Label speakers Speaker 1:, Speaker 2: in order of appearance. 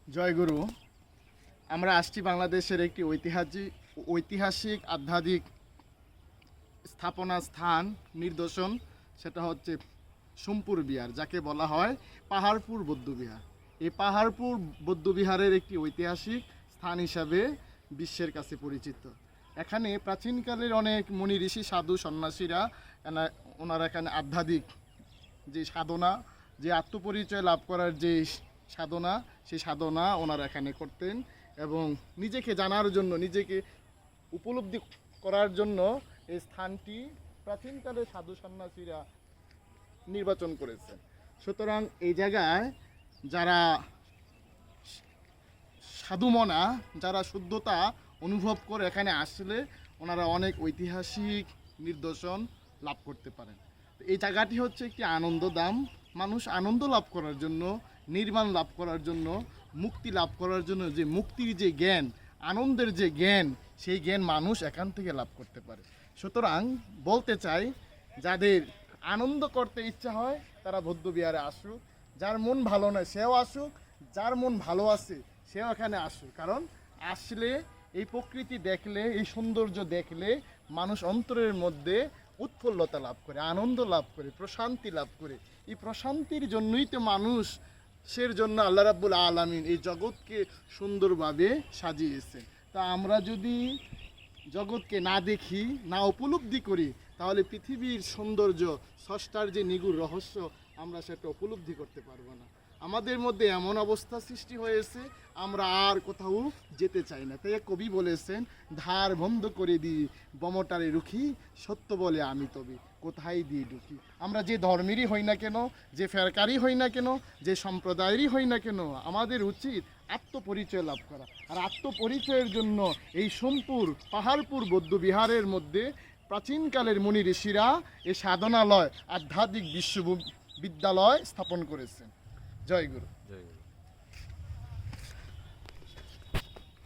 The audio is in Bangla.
Speaker 1: জয়গুরু। আমরা আসছি বাংলাদেশের একটি ঐতিহাসিক আধ্যাত্মিক স্থাপনা স্থান নিদর্শন, সেটা হচ্ছে সোমপুর বিহার, যাকে বলা হয় পাহাড়পুর বৌদ্ধবিহার। এই পাহাড়পুর বৌদ্ধবিহারের একটি ঐতিহাসিক স্থান হিসাবে বিশ্বের কাছে পরিচিত। এখানে প্রাচীনকালের অনেক মুনি ঋষি সাধু সন্ন্যাসীরা ওনারা এখানে আধ্যাত্মিক যে সাধনা, যে আত্মপরিচয় লাভ করার যে সাধনা, সেই সাধনা ওনারা এখানে করতেন এবং নিজেকে জানার জন্য, নিজেকে উপলব্ধি করার জন্য এই স্থানটি প্রাচীনকালে সাধু সন্ন্যাসীরা নির্বাচন করেছেন। সুতরাং এই জায়গায় যারা সাধুমনা, যারা শুদ্ধতা অনুভব করে এখানে আসলে ওনারা অনেক ঐতিহাসিক নিদর্শন লাভ করতে পারেন। এই জায়গাটি হচ্ছে একটি আনন্দধাম। মানুষ আনন্দ লাভ করার জন্য, নির্বাণ লাভ করার জন্য, মুক্তি লাভ করার জন্য যে মুক্তির যে জ্ঞান, আনন্দের যে জ্ঞান, সেই জ্ঞান মানুষ এখান থেকে লাভ করতে পারে। সুতরাং বলতে চাই, যাদের আনন্দ করতে ইচ্ছা হয় তারা বৌদ্ধবিহারে আসুক। যার মন ভালো নয় সেও আসুক, যার মন ভালো আছে সেও এখানে আসুক। কারণ আসলে এই প্রকৃতি দেখলে, এই সৌন্দর্য দেখলে মানুষ অন্তরের মধ্যে উৎফুল্লতা লাভ করে, আনন্দ লাভ করে, প্রশান্তি লাভ করে। এই প্রশান্তির জন্যই তো মানুষের জন্য আল্লাহ রাব্বুল আলামিন এই জগৎকে সুন্দরভাবে সাজিয়েছেন। তা আমরা যদি জগৎকে না দেখি, না উপলব্ধি করি, তাহলে পৃথিবীর সৌন্দর্য, স্রষ্টার যে নিগুড় রহস্য, আমরা সেটা উপলব্ধি করতে পারবো না। আমাদের মধ্যে এমন অবস্থা সৃষ্টি হয়েছে, আমরা আর কোথাও যেতে চাই না। তাই কবি বলেছেন, ধার বন্ধ করে দিই বমটারে রুখি, সত্য বলে আমি তবে কোথায় দিয়ে ঢুকি। আমরা যে ধর্মেরই হই না কেন, যে ফেরকারই হই না কেন, যে সম্প্রদায়েরই হই না কেন, আমাদের উচিত আত্মপরিচয় লাভ করা। আর আত্মপরিচয়ের জন্য এই সোমপুর পাহাড়পুর বৌদ্ধবিহারের মধ্যে প্রাচীনকালের মুনি ঋষিরা এই সাধনালয়, আধ্যাত্মিক বিশ্ববিদ্যালয় স্থাপন করেছেন। জয় গুরু।
Speaker 2: জয় গুরু।